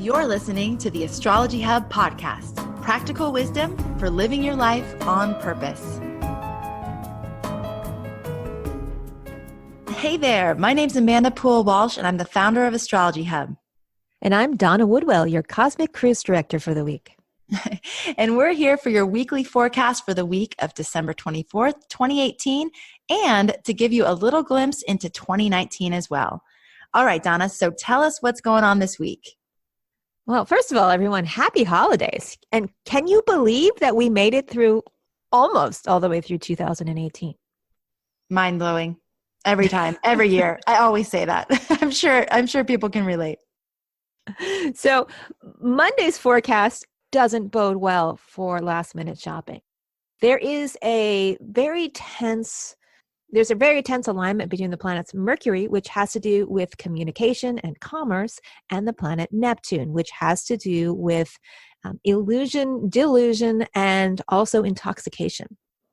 You're listening to the Astrology Hub podcast, practical wisdom for living your life on purpose. Hey there, my name's Amanda Poole-Walsh, and I'm the founder of Astrology Hub. And I'm Donna Woodwell, your Cosmic Cruise Director for the week. And we're here for your weekly forecast for the week of December 24th, 2018, and to give you a little glimpse into 2019 as well. All right, Donna, so tell us what's going on this week. Well, first of all, everyone, happy holidays. And can you believe that we made it through almost all the way through 2018? Mind-blowing. Every time, every year. I always say that. I'm sure people can relate. So Monday's forecast doesn't bode well for last minute shopping. There's a very tense alignment between the planets Mercury, which has to do with communication and commerce, and the planet Neptune, which has to do with illusion, delusion, and also intoxication.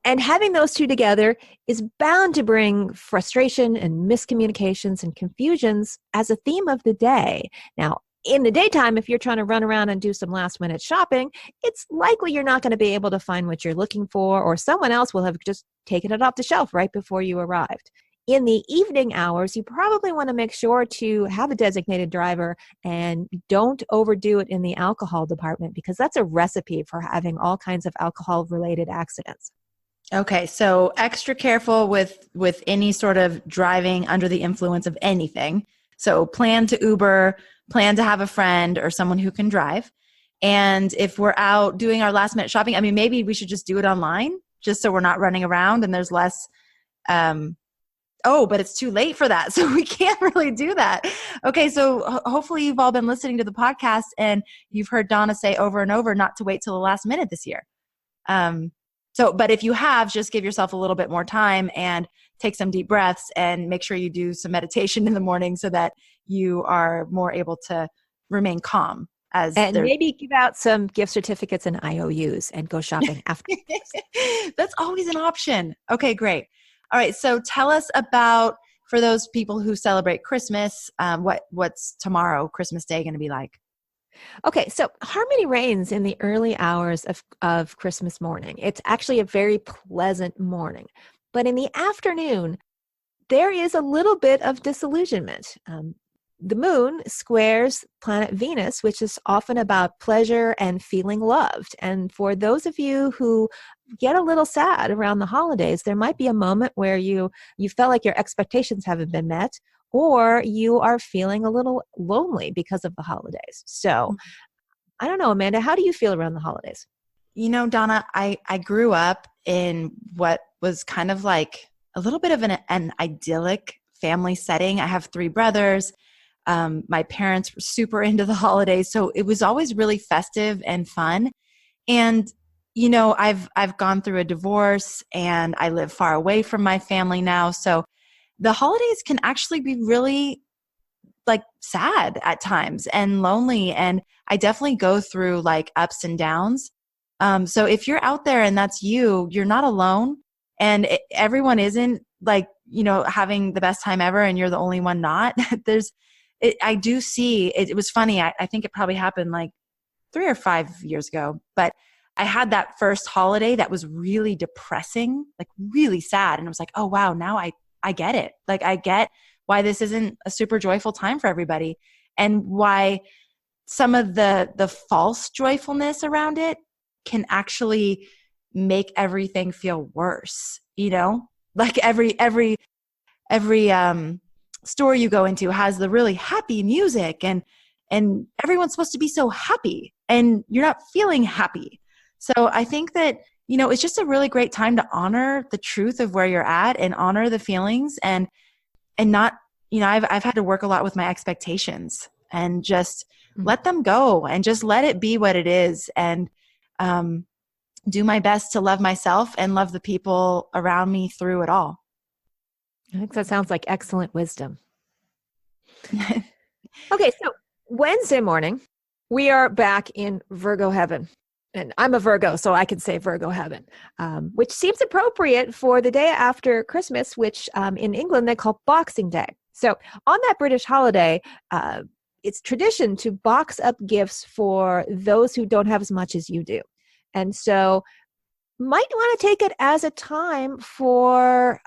And having those two together is bound to bring frustration and miscommunications and confusions as a theme of the day. Now, in the daytime, if you're trying to run around and do some last minute shopping, it's likely you're not going to be able to find what you're looking for, or someone else will have just taken it off the shelf right before you arrived. In the evening hours, you probably want to make sure to have a designated driver and don't overdo it in the alcohol department, because that's a recipe for having all kinds of alcohol-related accidents. Okay, so extra careful with any sort of driving under the influence of anything. So plan to Uber, plan to have a friend or someone who can drive. And if we're out doing our last minute shopping, I mean, maybe we should just do it online just so we're not running around and there's less, but it's too late for that. So we can't really do that. Okay, so hopefully you've all been listening to the podcast and you've heard Donna say over and over not to wait till the last minute this year. But if you have, just give yourself a little bit more time and take some deep breaths and make sure you do some meditation in the morning so that you are more able to remain calm. And maybe give out some gift certificates and IOUs and go shopping afterwards. That's always an option. Okay, great. All right, so tell us about, for those people who celebrate Christmas, what's tomorrow, Christmas Day, going to be like? Okay, so harmony reigns in the early hours of Christmas morning. It's actually a very pleasant morning. But in the afternoon, there is a little bit of disillusionment. The moon squares planet Venus, which is often about pleasure and feeling loved. And for those of you who get a little sad around the holidays, there might be a moment where you felt like your expectations haven't been met, or you are feeling a little lonely because of the holidays. So I don't know, Amanda, how do you feel around the holidays? You know, Donna, I grew up in what was kind of like a little bit of an idyllic family setting. I have 3 brothers. My parents were super into the holidays, so it was always really festive and fun. And, you know, I've gone through a divorce and I live far away from my family now. So the holidays can actually be really like sad at times and lonely. And I definitely go through like ups and downs. So if you're out there and that's you're not alone, and everyone isn't like, you know, having the best time ever and you're the only one not. I do see, it was funny. I think it probably happened like 3 or 5 years ago, but I had that first holiday that was really depressing, like really sad. And I was like, oh wow, now I get it. Like I get why this isn't a super joyful time for everybody, and why some of the false joyfulness around it can actually make everything feel worse. You know, like every store you go into has the really happy music and everyone's supposed to be so happy and you're not feeling happy. So I think that, you know, it's just a really great time to honor the truth of where you're at and honor the feelings and not, you know, I've had to work a lot with my expectations and just let them go and just let it be what it is, and do my best to love myself and love the people around me through it all. I think that sounds like excellent wisdom. Okay, so Wednesday morning, we are back in Virgo heaven. And I'm a Virgo, so I can say Virgo heaven, which seems appropriate for the day after Christmas, which in England they call Boxing Day. So on that British holiday, it's tradition to box up gifts for those who don't have as much as you do. And so might want to take it as a time for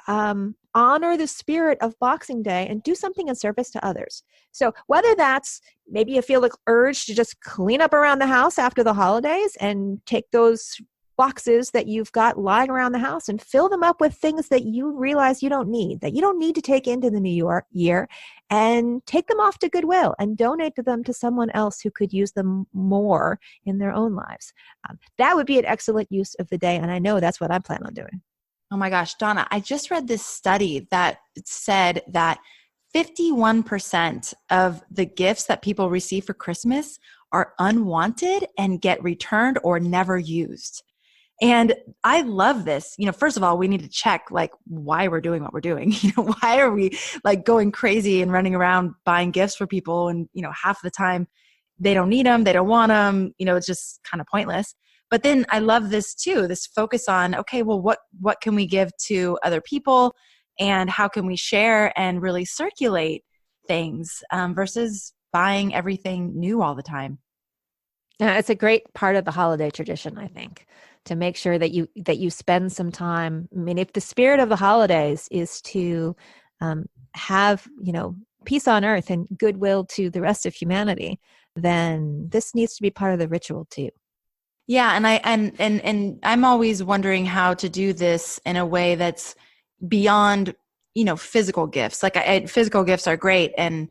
honor the spirit of Boxing Day and do something in service to others. So whether that's maybe you feel the urge to just clean up around the house after the holidays and take those boxes that you've got lying around the house and fill them up with things that you realize you don't need, that you don't need to take into the new year, and take them off to Goodwill and donate them to someone else who could use them more in their own lives. That would be an excellent use of the day, and I know that's what I plan on doing. Oh my gosh, Donna, I just read this study that said that 51% of the gifts that people receive for Christmas are unwanted and get returned or never used. And I love this. First of all, we need to check why we're doing what we're doing. Why are we going crazy and running around buying gifts for people? And, half the time they don't need them. They don't want them. It's just kind of pointless. But then I love this too, this focus on, okay, well, what can we give to other people and how can we share and really circulate things versus buying everything new all the time. It's a great part of the holiday tradition, I think, to make sure that you spend some time. I mean, if the spirit of the holidays is to have, peace on earth and goodwill to the rest of humanity, then this needs to be part of the ritual too. Yeah, and I'm always wondering how to do this in a way that's beyond, physical gifts. Physical gifts are great, and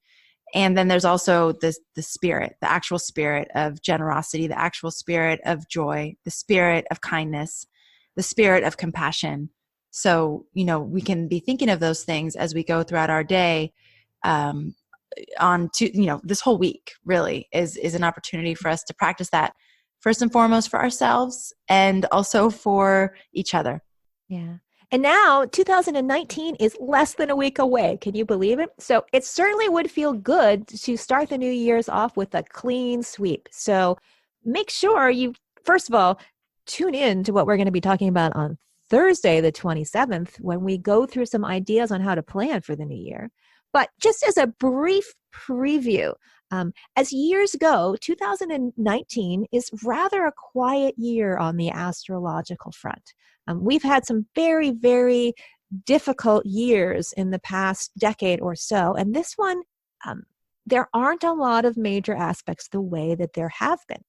then there's also the spirit, the actual spirit of generosity, the actual spirit of joy, the spirit of kindness, the spirit of compassion. So, we can be thinking of those things as we go throughout our day. This whole week really is an opportunity for us to practice that first and foremost for ourselves and also for each other. Yeah. And now 2019 is less than a week away. Can you believe it? So it certainly would feel good to start the new year's off with a clean sweep. So make sure you, first of all, tune in to what we're going to be talking about on Thursday, the 27th, when we go through some ideas on how to plan for the new year. But just as a brief preview, as years go, 2019 is rather a quiet year on the astrological front. We've had some very, very difficult years in the past decade or so. And this one, there aren't a lot of major aspects the way that there have been.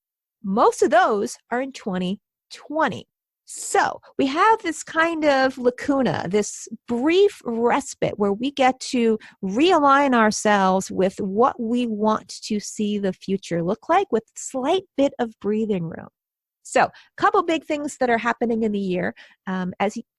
Most of those are in 2020. So we have this kind of lacuna, this brief respite where we get to realign ourselves with what we want to see the future look like with a slight bit of breathing room. So a couple big things that are happening in the year.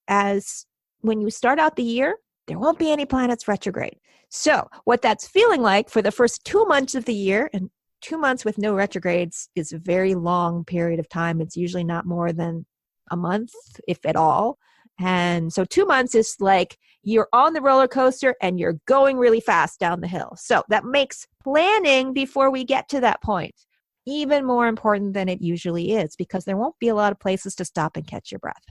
As when you start out the year, there won't be any planets retrograde. So what that's feeling like for the first 2 months of the year, and 2 months with no retrogrades is a very long period of time. It's usually not more than a month, if at all. And so 2 months is like you're on the roller coaster and you're going really fast down the hill. So that makes planning before we get to that point even more important than it usually is, because there won't be a lot of places to stop and catch your breath.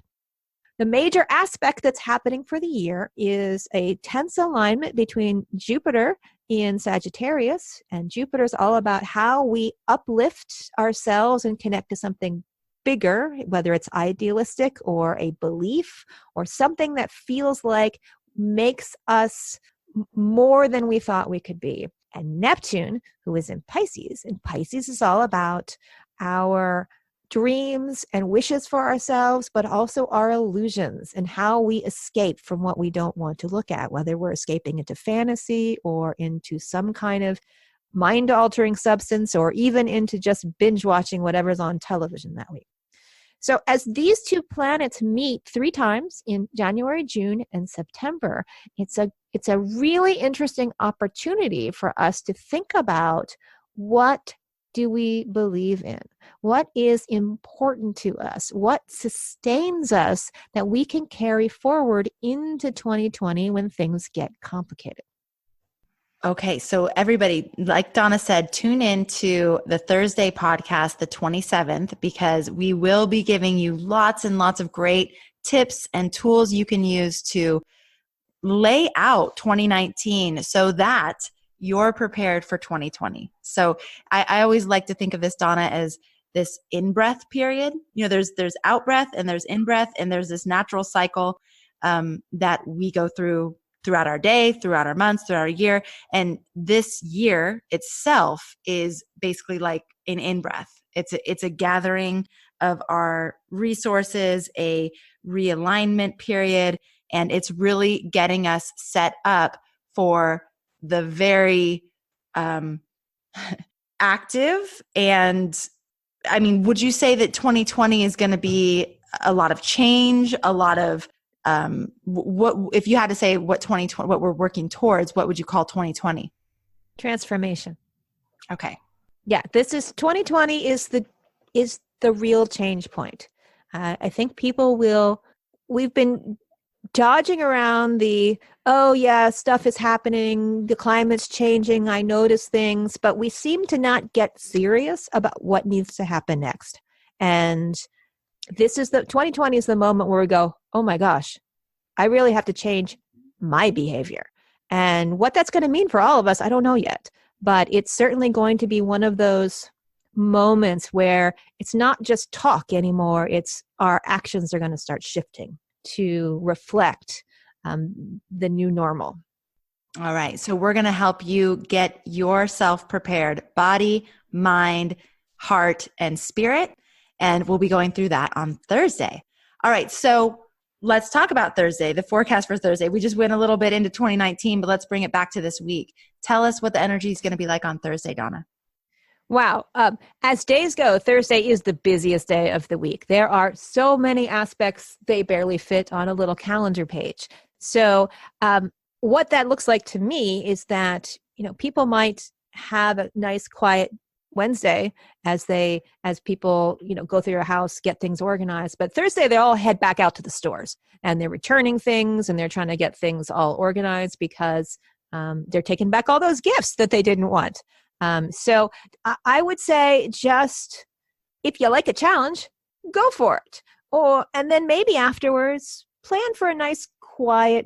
The major aspect that's happening for the year is a tense alignment between Jupiter in Sagittarius, and Jupiter is all about how we uplift ourselves and connect to something bigger, whether it's idealistic or a belief or something that feels like makes us more than we thought we could be. And Neptune, who is in Pisces, and Pisces is all about our dreams and wishes for ourselves, but also our illusions and how we escape from what we don't want to look at, whether we're escaping into fantasy or into some kind of mind-altering substance or even into just binge watching whatever's on television that week. So as these two planets meet 3 times in January, June, and September, it's a really interesting opportunity for us to think about what do we believe in? What is important to us? What sustains us that we can carry forward into 2020 when things get complicated? Okay, so everybody, like Donna said, tune in to the Thursday podcast, the 27th, because we will be giving you lots and lots of great tips and tools you can use to lay out 2019 so that you're prepared for 2020. So I always like to think of this, Donna, as this in-breath period. There's out-breath and there's in-breath, and there's this natural cycle that we go throughout our day, throughout our months, throughout our year. And this year itself is basically like an in-breath. It's a gathering of our resources, a realignment period, and it's really getting us set up for the very active. And I mean, would you say that 2020 is going to be a lot of change, a lot of what if you had to say what 2020, what we're working towards, what would you call 2020? Transformation. Okay. Yeah, this is 2020 is the real change point. I think we've been dodging around oh yeah, stuff is happening, the climate's changing, I notice things, but we seem to not get serious about what needs to happen next. And 2020 is the moment where we go, oh my gosh, I really have to change my behavior. And what that's going to mean for all of us, I don't know yet, but it's certainly going to be one of those moments where it's not just talk anymore, it's our actions are going to start shifting to reflect the new normal. All right. So we're going to help you get yourself prepared, body, mind, heart, and spirit. And we'll be going through that on Thursday. All right. So let's talk about Thursday, the forecast for Thursday. We just went a little bit into 2019, but let's bring it back to this week. Tell us what the energy is going to be like on Thursday, Donna. Wow. As days go, Thursday is the busiest day of the week. There are so many aspects, they barely fit on a little calendar page. So what that looks like to me is that, people might have a nice, quiet Wednesday as people, go through your house, get things organized. But Thursday, they all head back out to the stores and they're returning things and they're trying to get things all organized because they're taking back all those gifts that they didn't want. So I would say just if you like a challenge, go for it. And then maybe afterwards, plan for a nice quiet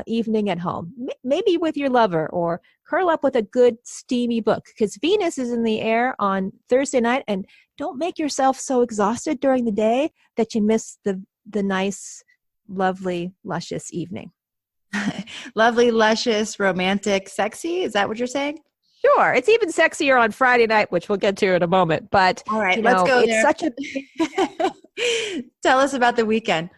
evening at home, maybe with your lover, or curl up with a good steamy book, because Venus is in the air on Thursday night, and don't make yourself so exhausted during the day that you miss the nice, lovely, luscious evening. Lovely, luscious, romantic, sexy. Is that what you're saying? Sure. It's even sexier on Friday night, which we'll get to in a moment. But all right, let's go there. Such a Tell us about the weekend.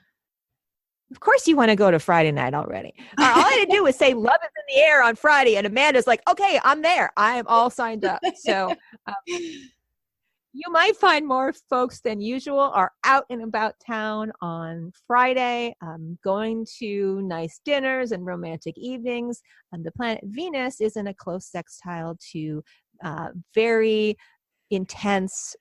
Of course you want to go to Friday night already. All I had to do was say love is in the air on Friday, and Amanda's like, okay, I'm there. I am all signed up. So you might find more folks than usual are out and about town on Friday, going to nice dinners and romantic evenings. The planet Venus is in a close sextile to very intense,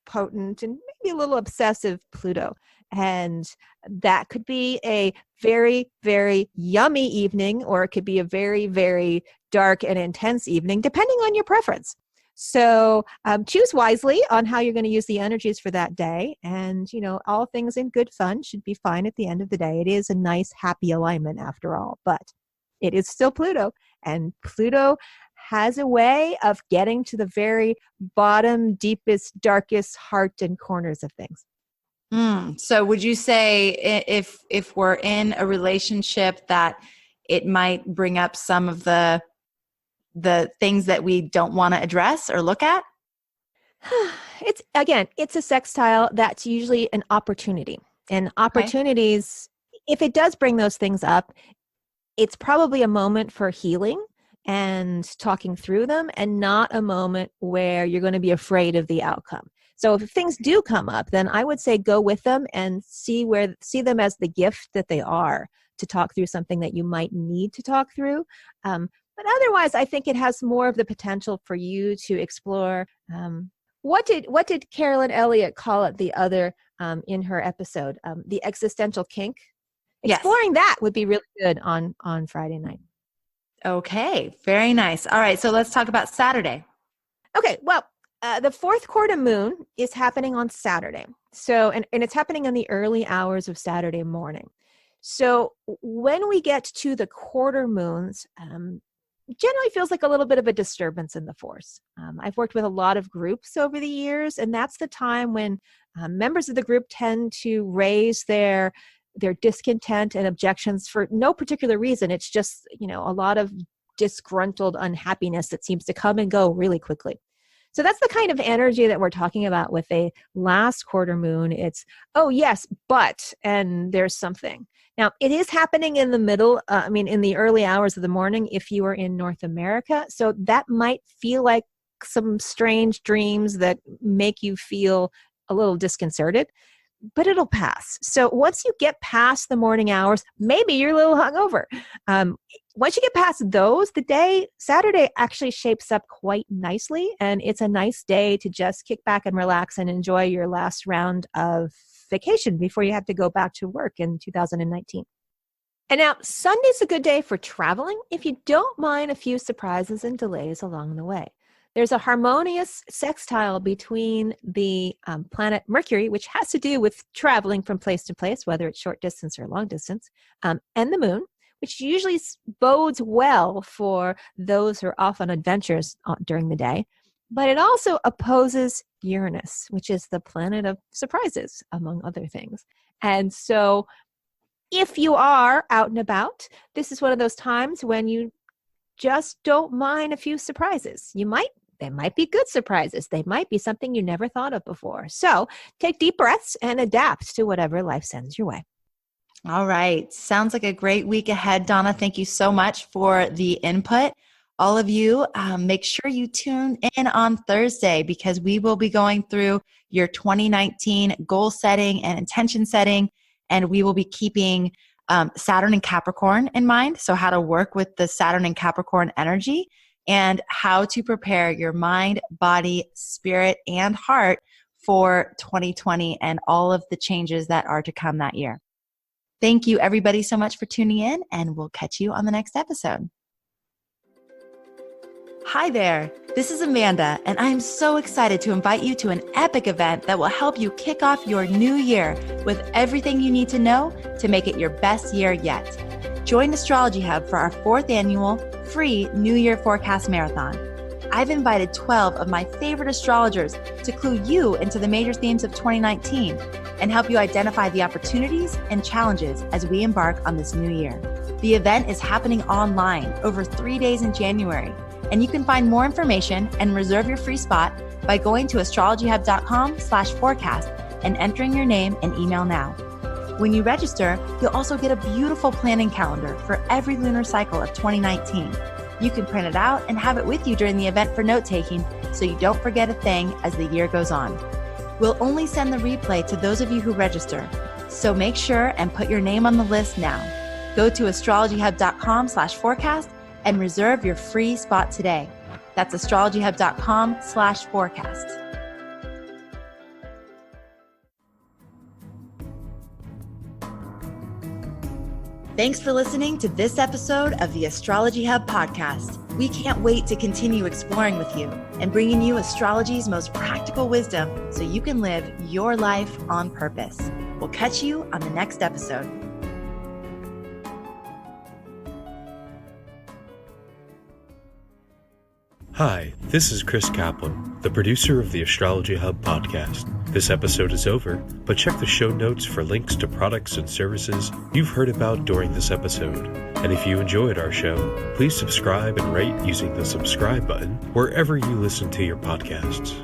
potent, and maybe a little obsessive Pluto. And that could be a very, very yummy evening, or it could be a very, very dark and intense evening, depending on your preference. So choose wisely on how you're going to use the energies for that day. And, all things in good fun should be fine at the end of the day. It is a nice, happy alignment after all, but it is still Pluto. And Pluto has a way of getting to the very bottom, deepest, darkest heart and corners of things. So would you say if we're in a relationship that it might bring up some of the things that we don't want to address or look at? It's a sextile that's usually an opportunity. And opportunities, if it does bring those things up, it's probably a moment for healing and talking through them, and not a moment where you're going to be afraid of the outcome. So if things do come up, then I would say go with them and see them as the gift that they are, to talk through something that you might need to talk through. But otherwise, I think it has more of the potential for you to explore. What did Carolyn Elliott call it the other in her episode? The existential kink. Exploring that would be really good on Friday night. Okay, very nice. All right, so let's talk about Saturday. Okay, well, the fourth quarter moon is happening on Saturday. So, and it's happening in the early hours of Saturday morning. So when we get to the quarter moons, generally feels like a little bit of a disturbance in the force. I've worked with a lot of groups over the years, and that's the time when members of the group tend to raise their discontent and objections for no particular reason. It's just, a lot of disgruntled unhappiness that seems to come and go really quickly. So that's the kind of energy that we're talking about with a last quarter moon. It's, oh yes, but, and there's something. Now, it is happening in the middle, in the early hours of the morning if you are in North America. So that might feel like some strange dreams that make you feel a little disconcerted, but it'll pass. So once you get past the morning hours, maybe you're a little hungover. Once you get past those, Saturday actually shapes up quite nicely. And it's a nice day to just kick back and relax and enjoy your last round of vacation before you have to go back to work in 2019. And now Sunday's a good day for traveling if you don't mind a few surprises and delays along the way. There's a harmonious sextile between the planet Mercury, which has to do with traveling from place to place, whether it's short distance or long distance, and the moon, which usually bodes well for those who are off on adventures during the day. But it also opposes Uranus, which is the planet of surprises, among other things. And so if you are out and about, this is one of those times when you just don't mind a few surprises. They might be good surprises. They might be something you never thought of before. So take deep breaths and adapt to whatever life sends your way. All right. Sounds like a great week ahead, Donna. Thank you so much for the input. All of you, make sure you tune in on Thursday because we will be going through your 2019 goal setting and intention setting, and we will be keeping Saturn and Capricorn in mind. So how to work with the Saturn and Capricorn energy and how to prepare your mind, body, spirit, and heart for 2020 and all of the changes that are to come that year. Thank you, everybody, so much for tuning in, and we'll catch you on the next episode. Hi there, this is Amanda, and I am so excited to invite you to an epic event that will help you kick off your new year with everything you need to know to make it your best year yet. Join Astrology Hub for our 4th annual free New Year Forecast Marathon. I've invited 12 of my favorite astrologers to clue you into the major themes of 2019 and help you identify the opportunities and challenges as we embark on this new year. The event is happening online over 3 days in January, and you can find more information and reserve your free spot by going to astrologyhub.com/forecast and entering your name and email now. When you register, you'll also get a beautiful planning calendar for every lunar cycle of 2019. You can print it out and have it with you during the event for note-taking so you don't forget a thing as the year goes on. We'll only send the replay to those of you who register, so make sure and put your name on the list now. Go to astrologyhub.com/forecast and reserve your free spot today. That's astrologyhub.com/forecast. Thanks for listening to this episode of the Astrology Hub podcast. We can't wait to continue exploring with you and bringing you astrology's most practical wisdom so you can live your life on purpose. We'll catch you on the next episode. Hi, this is Chris Kaplan, the producer of the Astrology Hub podcast. This episode is over, but check the show notes for links to products and services you've heard about during this episode. And if you enjoyed our show, please subscribe and rate using the subscribe button wherever you listen to your podcasts.